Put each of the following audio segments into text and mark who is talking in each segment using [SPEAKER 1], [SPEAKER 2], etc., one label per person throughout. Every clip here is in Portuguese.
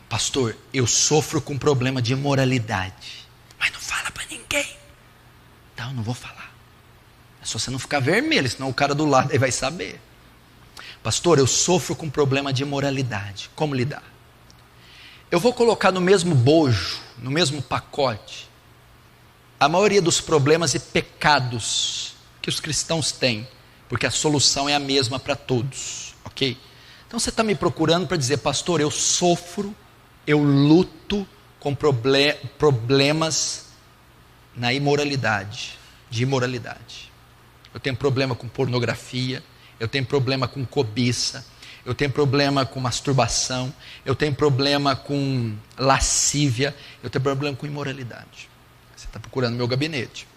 [SPEAKER 1] Pastor, eu sofro com problema de imoralidade. Mas não fala para ninguém. Então, eu não vou falar. É só você não ficar vermelho, senão o cara do lado aí vai saber. Pastor, eu sofro com problema de imoralidade. Como lidar? Eu vou colocar no mesmo bojo, no mesmo pacote, a maioria dos problemas e pecados que os cristãos têm, porque a solução é a mesma para todos, ok? Então você está me procurando para dizer, pastor, eu sofro, eu luto com problemas na imoralidade, de imoralidade. Eu tenho problema com pornografia, eu tenho problema com cobiça, eu tenho problema com masturbação, eu tenho problema com lascívia, eu tenho problema com imoralidade. Você está procurando meu gabinete.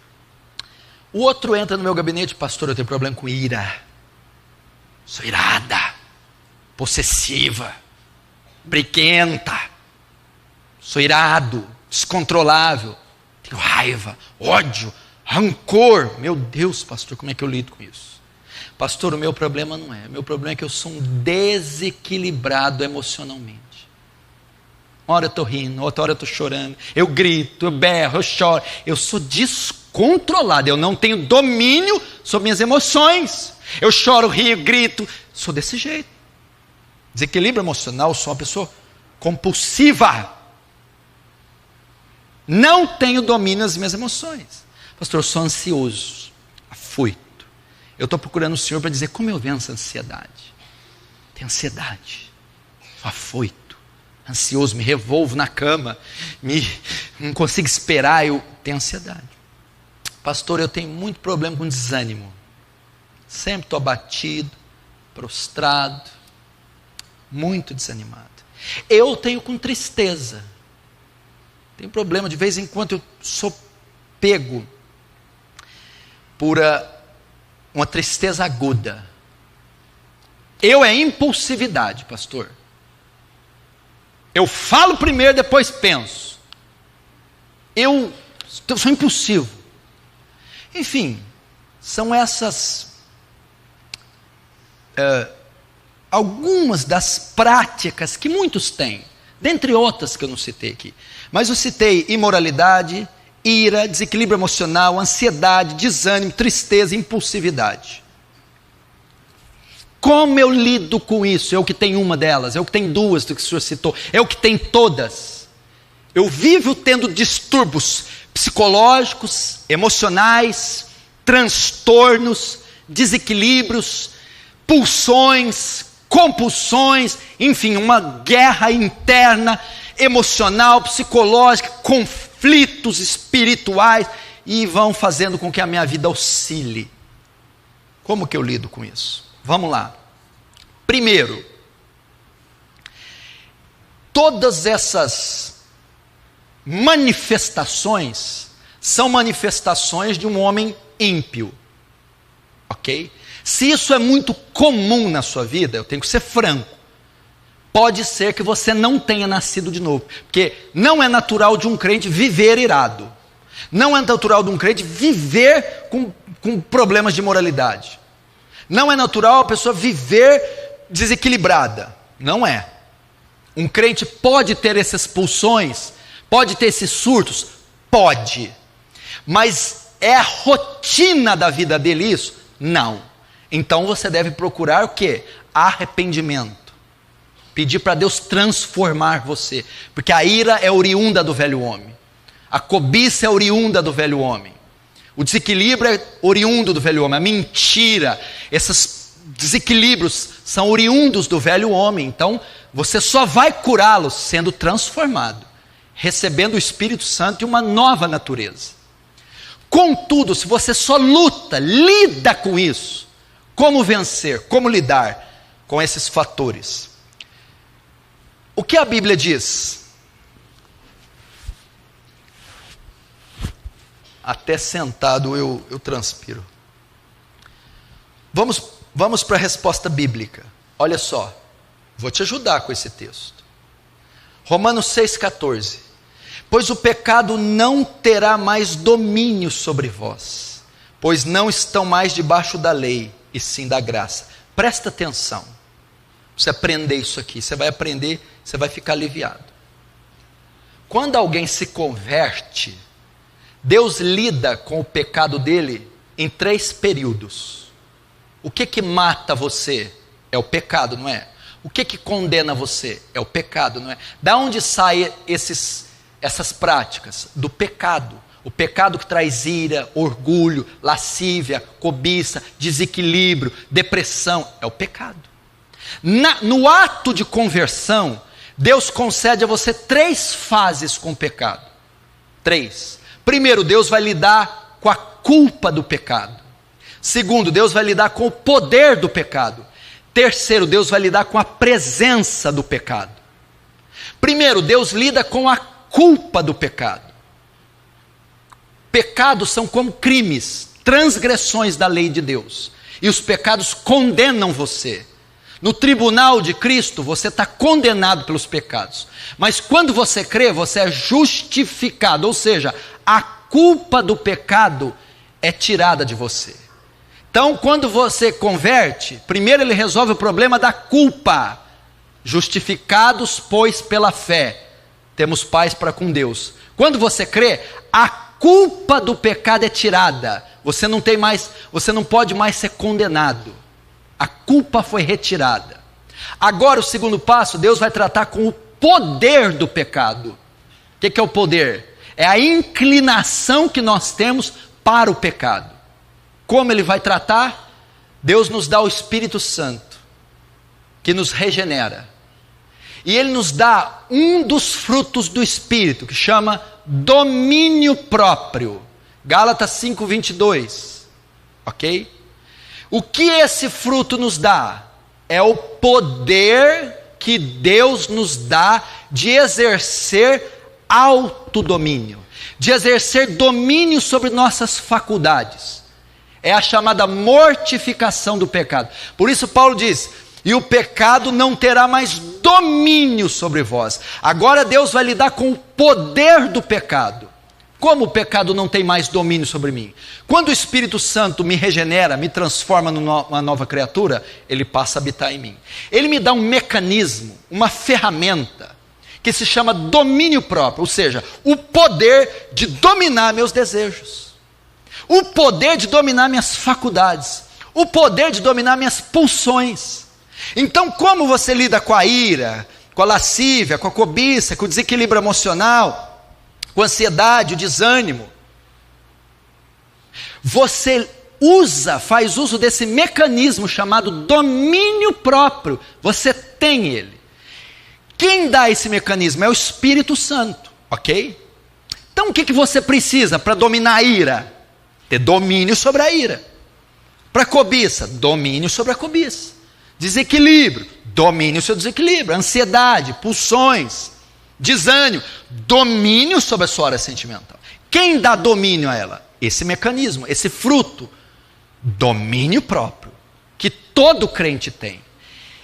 [SPEAKER 1] O outro entra no meu gabinete, pastor, eu tenho problema com ira. Sou irada, possessiva, briguenta, sou irado, descontrolável, tenho raiva, ódio, rancor. Meu Deus, pastor, como é que eu lido com isso? Pastor, o meu problema não é. O meu problema é que eu sou um desequilibrado emocionalmente. Uma hora eu estou rindo, outra hora eu estou chorando, eu grito, eu berro, eu choro. Eu sou descontrolado, eu não tenho domínio sobre minhas emoções. Eu choro, rio, grito, sou desse jeito. Desequilíbrio emocional, eu sou uma pessoa compulsiva. Não tenho domínio das minhas emoções. Pastor, eu sou ansioso, afoito. Eu estou procurando o Senhor para dizer como eu venço a ansiedade. Tenho ansiedade, sou afoito, ansioso, me revolvo na cama, não consigo esperar, eu tenho ansiedade. Pastor, eu tenho muito problema com desânimo. Sempre estou abatido, prostrado, muito desanimado. Eu tenho com tristeza. Tenho problema, de vez em quando eu sou pego por uma tristeza aguda. Eu é impulsividade, pastor. Eu falo primeiro, depois penso. Eu sou impulsivo. Enfim, são essas algumas das práticas que muitos têm, dentre outras que eu não citei aqui. Mas eu citei imoralidade, ira, desequilíbrio emocional, ansiedade, desânimo, tristeza, impulsividade. Como eu lido com isso? Eu que tenho uma delas, eu que tenho duas do que o senhor citou, eu que tenho todas. Eu vivo tendo distúrbios psicológicos, emocionais, transtornos, desequilíbrios, pulsões, compulsões, enfim, uma guerra interna, emocional, psicológica, conflitos espirituais, e vão fazendo com que a minha vida oscile. Como que eu lido com isso? Vamos lá. Primeiro, todas essas manifestações são manifestações de um homem ímpio, ok? Se isso é muito comum na sua vida, eu tenho que ser franco, pode ser que você não tenha nascido de novo, porque não é natural de um crente viver irado, não é natural de um crente viver com problemas de moralidade, não é natural a pessoa viver desequilibrada, não é. Um crente pode ter essas pulsões, pode ter esses surtos, pode, mas é a rotina da vida dele isso? Não. Então você deve procurar o quê? Arrependimento. Pedir para Deus transformar você. Porque a ira é oriunda do velho homem. A cobiça é oriunda do velho homem. O desequilíbrio é oriundo do velho homem. A mentira, esses desequilíbrios são oriundos do velho homem. Então você só vai curá-los sendo transformado, recebendo o Espírito Santo e uma nova natureza. Contudo, se você só lida com isso, como vencer, como lidar com esses fatores? O que a Bíblia diz? Até sentado eu transpiro. Vamos para a resposta bíblica. Olha só, vou te ajudar com esse texto. Romanos 6,14. Pois o pecado não terá mais domínio sobre vós, pois não estão mais debaixo da lei, e sim da graça. Presta atenção. Você aprender isso aqui, você vai aprender, você vai ficar aliviado. Quando alguém se converte, Deus lida com o pecado dele em 3 períodos. O que mata você? É o pecado, não é? O que condena você? É o pecado, não é? Da onde saem essas práticas? Do pecado. O pecado que traz ira, orgulho, lascívia, cobiça, desequilíbrio, depressão, é o pecado. No ato de conversão, Deus concede a você 3 fases com o pecado. 3. Primeiro, Deus vai lidar com a culpa do pecado. Segundo, Deus vai lidar com o poder do pecado. Terceiro, Deus vai lidar com a presença do pecado. Primeiro, Deus lida com a culpa do pecado. Pecados são como crimes, transgressões da lei de Deus. E os pecados condenam você. No tribunal de Cristo, você está condenado pelos pecados. Mas quando você crê, você é justificado. Ou seja, a culpa do pecado é tirada de você. Então, quando você converte, primeiro ele resolve o problema da culpa. Justificados, pois, pela fé, temos paz para com Deus. Quando você crê, a culpa do pecado é tirada. Você não pode mais ser condenado. A culpa foi retirada. Agora, o segundo passo, Deus vai tratar com o poder do pecado. O que é o poder? É a inclinação que nós temos para o pecado. Como ele vai tratar? Deus nos dá o Espírito Santo, que nos regenera. E ele nos dá um dos frutos do Espírito, que chama domínio próprio. Gálatas 5:22. Ok? O que esse fruto nos dá? É o poder que Deus nos dá de exercer autodomínio, de exercer domínio sobre nossas faculdades. É a chamada mortificação do pecado. Por isso Paulo diz: e o pecado não terá mais domínio sobre vós. Agora Deus vai lidar com o poder do pecado. Como o pecado não tem mais domínio sobre mim? Quando o Espírito Santo me regenera, me transforma numa nova criatura, ele passa a habitar em mim. Ele me dá um mecanismo, uma ferramenta, que se chama domínio próprio, ou seja, o poder de dominar meus desejos, o poder de dominar minhas faculdades, o poder de dominar minhas pulsões. Então, como você lida com a ira, com a lascívia, com a cobiça, com o desequilíbrio emocional, com a ansiedade, o desânimo? Você faz uso desse mecanismo chamado domínio próprio. Você tem ele. Quem dá esse mecanismo? É o Espírito Santo, ok? Então o que você precisa para dominar a ira? Ter domínio sobre a ira. Para a cobiça, domínio sobre a cobiça. Desequilíbrio, domínio sobre o desequilíbrio. Ansiedade, pulsões, desânimo, domínio sobre a sua área sentimental. Quem dá domínio a ela? Esse mecanismo, esse fruto, domínio próprio, que todo crente tem.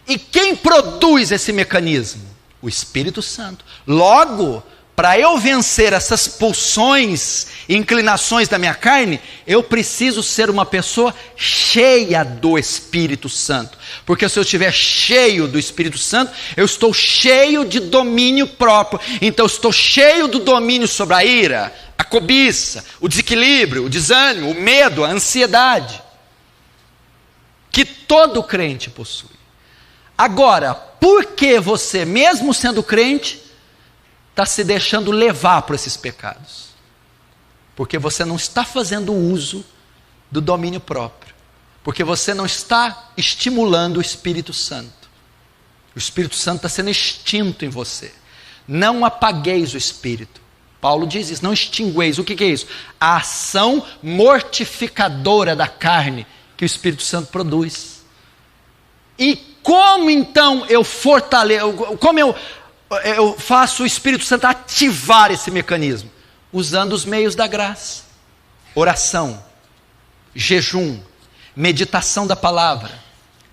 [SPEAKER 1] E quem produz esse mecanismo? O Espírito Santo. Logo, para eu vencer essas pulsões e inclinações da minha carne, eu preciso ser uma pessoa cheia do Espírito Santo. Porque se eu estiver cheio do Espírito Santo, eu estou cheio de domínio próprio. Então eu estou cheio do domínio sobre a ira, a cobiça, o desequilíbrio, o desânimo, o medo, a ansiedade, que todo crente possui. Agora, por que você, mesmo sendo crente, está se deixando levar por esses pecados? Porque você não está fazendo uso do domínio próprio. Porque você não está estimulando o Espírito Santo. O Espírito Santo está sendo extinto em você. Não apagueis o Espírito. Paulo diz isso, não extingueis. O que é isso? A ação mortificadora da carne que o Espírito Santo produz. E como então eu fortaleço, como eu faço o Espírito Santo ativar esse mecanismo? Usando os meios da graça. Oração, jejum, meditação da palavra,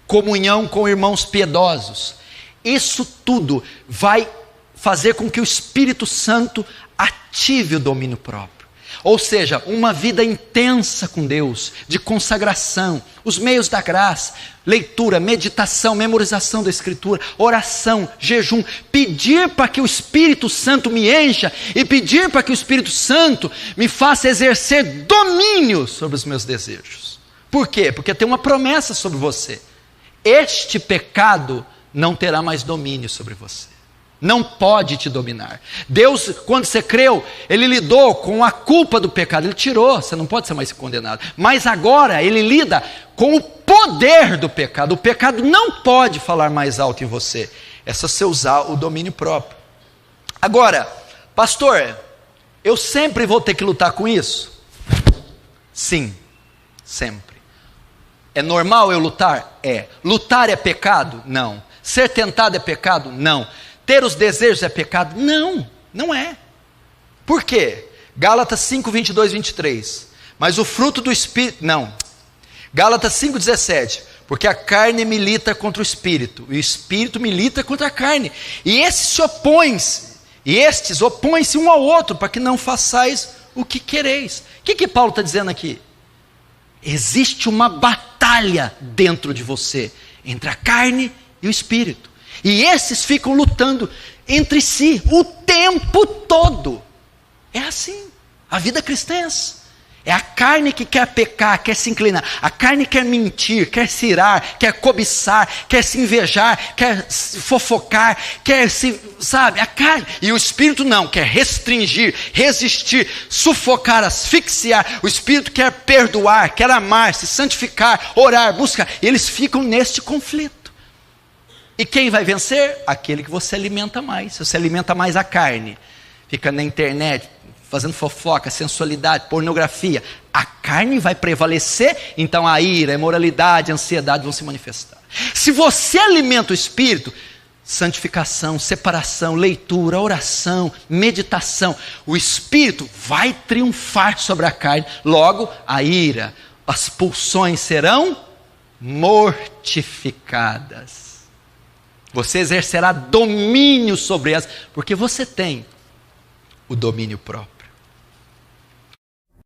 [SPEAKER 1] comunhão com irmãos piedosos. Isso tudo vai fazer com que o Espírito Santo ative o domínio próprio. Ou seja, uma vida intensa com Deus, de consagração, os meios da graça, leitura, meditação, memorização da Escritura, oração, jejum, pedir para que o Espírito Santo me encha e pedir para que o Espírito Santo me faça exercer domínio sobre os meus desejos. Por quê? Porque tem uma promessa sobre você. Este pecado não terá mais domínio sobre você. Não pode te dominar. Deus, quando você creu, Ele lidou com a culpa do pecado. Ele tirou, você não pode ser mais condenado. Mas agora Ele lida com o poder do pecado. O pecado não pode falar mais alto em você. É só você usar o domínio próprio. Agora, pastor, eu sempre vou ter que lutar com isso? Sim, sempre. É normal eu lutar? É. Lutar é pecado? Não. Ser tentado é pecado? Não. Ter os desejos é pecado? Não, não é. Por quê? Gálatas 5, 22, 23. Mas o fruto do Espírito... Não. Gálatas 5, 17. Porque a carne milita contra o Espírito, e o Espírito milita contra a carne. E estes opõem-se um ao outro, para que não façais o que quereis. O que Paulo está dizendo aqui? Existe uma batalha dentro de você, entre a carne e o Espírito. E esses ficam lutando entre si o tempo todo. É assim. A vida cristã é essa. É a carne que quer pecar, quer se inclinar. A carne quer mentir, quer se irar, quer cobiçar, quer se invejar, quer se fofocar, quer se... Sabe? A carne. E o Espírito não, quer restringir, resistir, sufocar, asfixiar. O Espírito quer perdoar, quer amar, se santificar, orar, buscar. E eles ficam neste conflito. E quem vai vencer? Aquele que você alimenta mais. Se você alimenta mais a carne, fica na internet, fazendo fofoca, sensualidade, pornografia, a carne vai prevalecer, então a ira, a imoralidade, a ansiedade vão se manifestar. Se você alimenta o Espírito, santificação, separação, leitura, oração, meditação, o Espírito vai triunfar sobre a carne, logo a ira, as pulsões serão mortificadas. Você exercerá domínio sobre elas, porque você tem o domínio próprio.